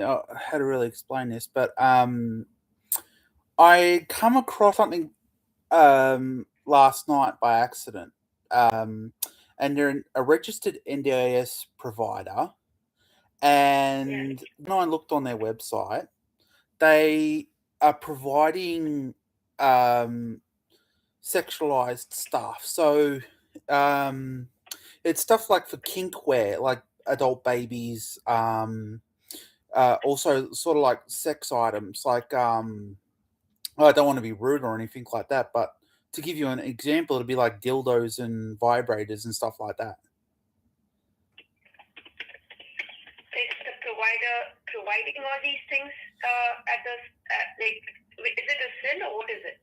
how to really explain this, but I come across something last night by accident, and they're a registered NDIS provider. Right. And when I looked on their website, they are providing um, sexualized stuff. So it's stuff like for kinkwear, like adult babies. Also, sort of like sex items, like I don't want to be rude or anything like that, but to give you an example, it'd be like dildos and vibrators and stuff like that. Is the provider providing all these things at the like? Is it a sin or what is it?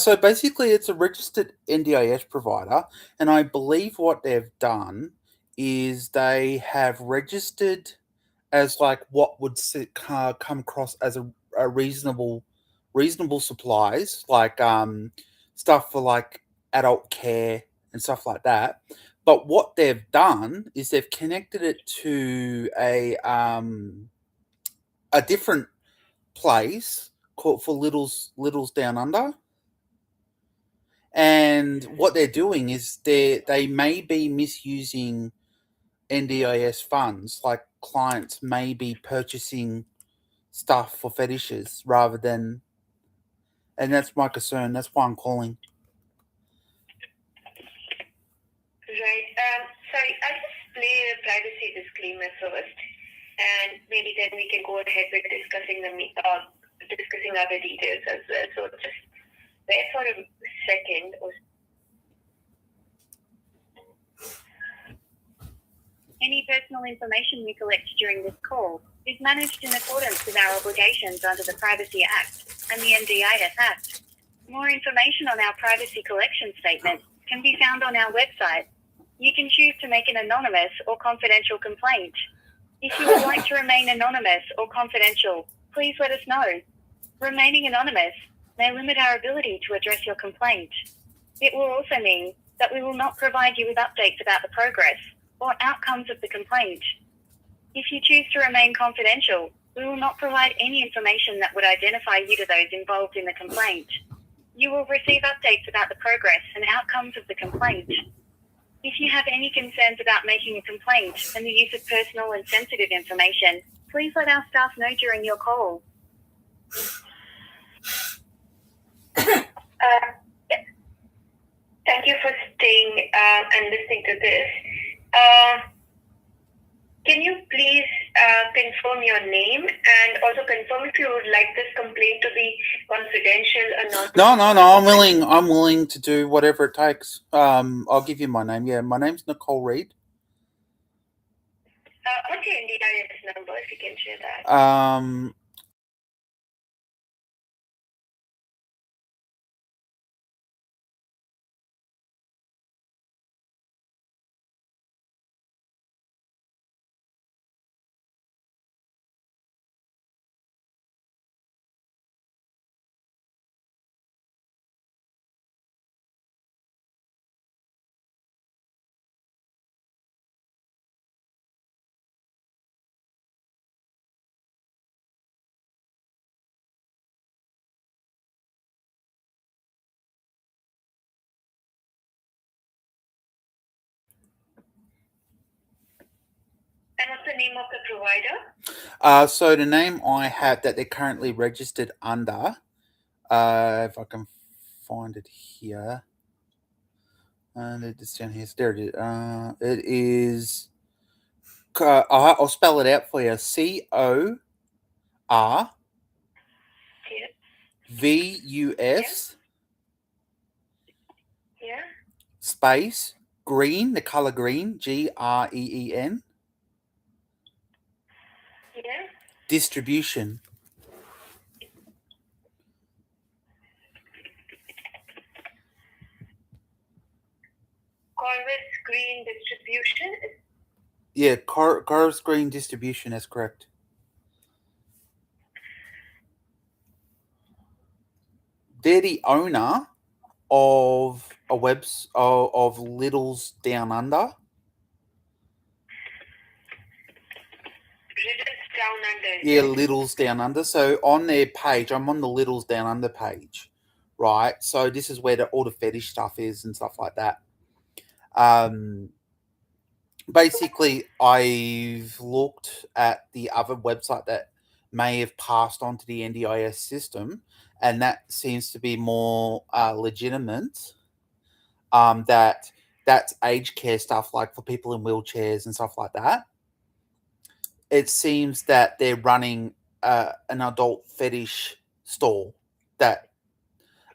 So basically, it's a registered NDIS provider, and I believe what they've done is they have registered as like what would come across as a reasonable supplies, like stuff for like adult care and stuff like that. But what they've done is they've connected it to a different place called for Littles Down Under. And what they're doing is they may be misusing NDIS funds, like clients may be purchasing stuff for fetishes rather than, and that's my concern. That's why I'm calling. Right. Sorry, I'll just play a privacy disclaimer first, and maybe then we can go ahead with discussing other details as well. So just wait for a second. Any personal information we collect during this call is managed in accordance with our obligations under the Privacy Act and the NDIS Act. More information on our privacy collection statement can be found on our website. You can choose to make an anonymous or confidential complaint. If you would like to remain anonymous or confidential, please let us know. Remaining anonymous may limit our ability to address your complaint. It will also mean that we will not provide you with updates about the progress or outcomes of the complaint. If you choose to remain confidential, we will not provide any information that would identify you to those involved in the complaint. You will receive updates about the progress and outcomes of the complaint. If you have any concerns about making a complaint and the use of personal and sensitive information, please let our staff know during your call. Thank you for staying and listening to this. Can you please confirm your name and also confirm if you would like this complaint to be confidential or not? No. I'm willing to do whatever it takes. I'll give you my name. Yeah, my name's Nicole Reed. What's your NDIS number, if you can share that? And what's the name of the provider? So the name I have that they're currently registered under, if I can find it here, and it's down here. There it is. It is. I'll spell it out for you. CORVUS. Yeah. Space green, the color green, GREEN. Yeah. Distribution. Corvus Green Distribution. Yeah, Corvus Green Distribution. That's correct. They're the owner of of Littles Down Under. Riddles Down Under, Yeah, Littles Down Under. So on their page, I'm on the Littles Down Under page, right? So this is where all the fetish stuff is and stuff like that. Basically, I've looked at the other website that may have passed on to the NDIS system, and that seems to be more legitimate. That's aged care stuff, like for people in wheelchairs and stuff like that. It seems that they're running an adult fetish store that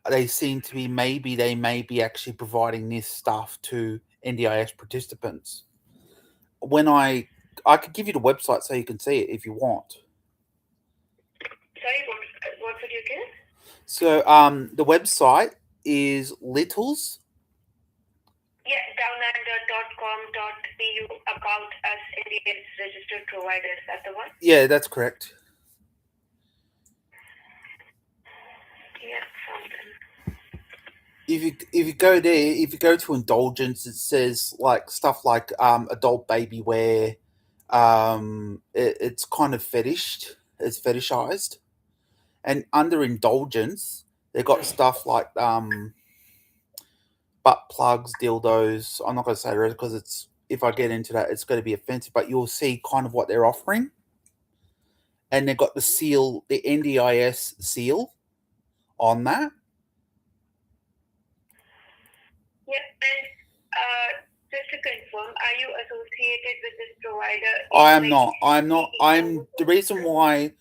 they seem to be they may be actually providing this stuff to NDIS participants. When I could give you the website so you can see it if you want. Sorry, what would you give? So the website is Littles. Yeah, downunder.com.bu about us Indians registered provider. Is that the one? Yeah, that's correct. Yeah, found them. If you go there, if you go to indulgence, it says like stuff like adult baby wear. It's kind of fetished. It's fetishized, and under indulgence, they got stuff like butt plugs, dildos. I'm not going to say it because it's if I get into that, it's going to be offensive. But you'll see kind of what they're offering, and they've got the seal, the NDIS seal, on that. Yeah, and just to confirm, are you associated with this provider? I am not. I'm not. I'm the reason why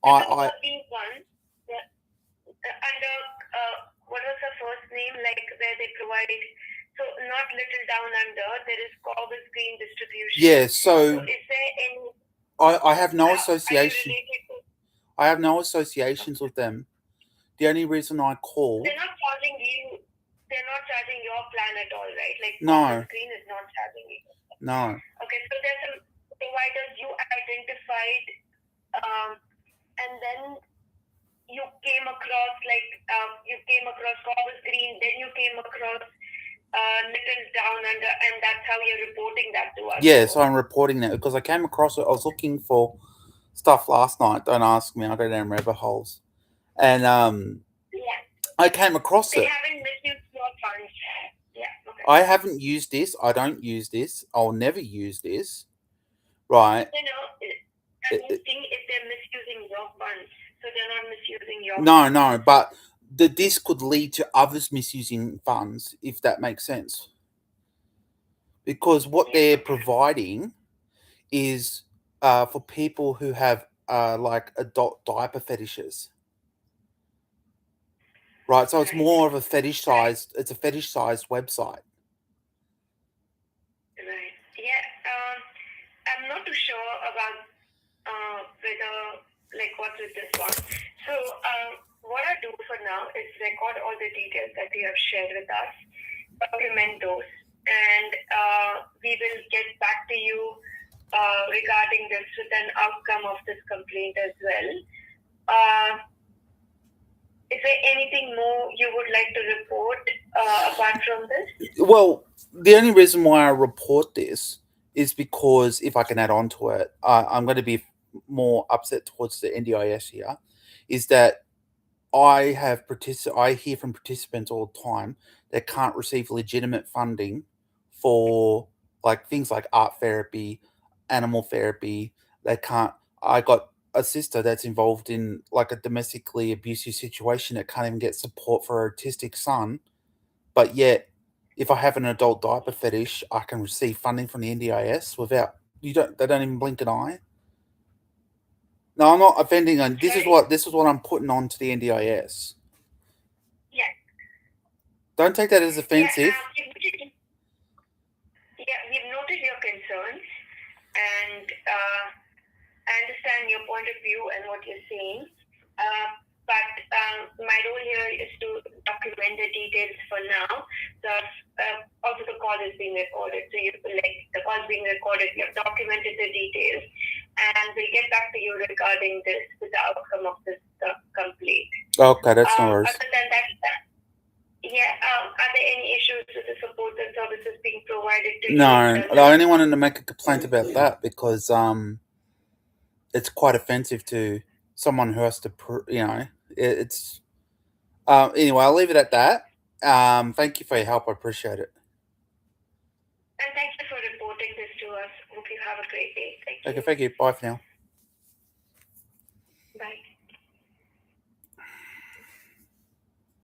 I these ones under what was the first name, like where they provide. So not Little Down Under. There is Cobb's Green Distribution. yeah. So is there any? I have no Are you association. related to? I have no associations with them. The only reason I called. They're not charging you. They're not charging your plan at all, right? Like No. Green is not charging you. No. Okay, so there's some providers you identified, and then you came across Cobb's Green, then you came across Little Down Under, and that's how you're reporting that to us. Yeah, so I'm reporting that because I came across it. I was looking for stuff last night. Don't ask me. I go down rabbit holes, and yeah, I came across they it. haven't misused your funds. Yeah, okay. I haven't used this. I don't use this. I'll never use this. Right. I'm asking if they're misusing your funds. So they're not misusing your funds. No, but this could lead to others misusing funds, if that makes sense. Because what they're providing is for people who have like adult diaper fetishes. Right, so it's more of a fetish-sized. It's a fetish-sized website. Right. Yeah. I'm not too sure about whether what's with this one. So what I do for now is record all the details that you have shared with us, document those, and we will get back to you regarding this with an outcome of this complaint as well. Is there anything more you would like to report apart from this? Well, the only reason why I report this is because if I can add on to it, I'm going to be more upset towards the NDIS here, is that I hear from participants all the time that can't receive legitimate funding for like things like art therapy, animal therapy. They can't. I got a sister that's involved in like a domestically abusive situation that can't even get support for her autistic son, but yet if I have an adult diaper fetish, I can receive funding from the NDIS without they don't even blink an eye. No, I'm not offending on this is what I'm putting on to the NDIS. Yeah. Don't take that as offensive. Yeah, we've noted your concerns, and I understand your point of view and what you're saying. But my role here is to document the details for now. So also the call is being recorded. So the call is being recorded. You have documented the details, and we'll get back to you regarding this with the outcome of this complaint. Okay, that's no worries. Other than that, are there any issues with the support and services being provided to you? No, I only wanted to make a complaint about that because it's quite offensive to someone who has to, it's. Anyway, I'll leave it at that. Thank you for your help. I appreciate it. And thank you for reporting this to us. Hope you have a great day. Thank you. Okay, thank you. Bye for now. Bye.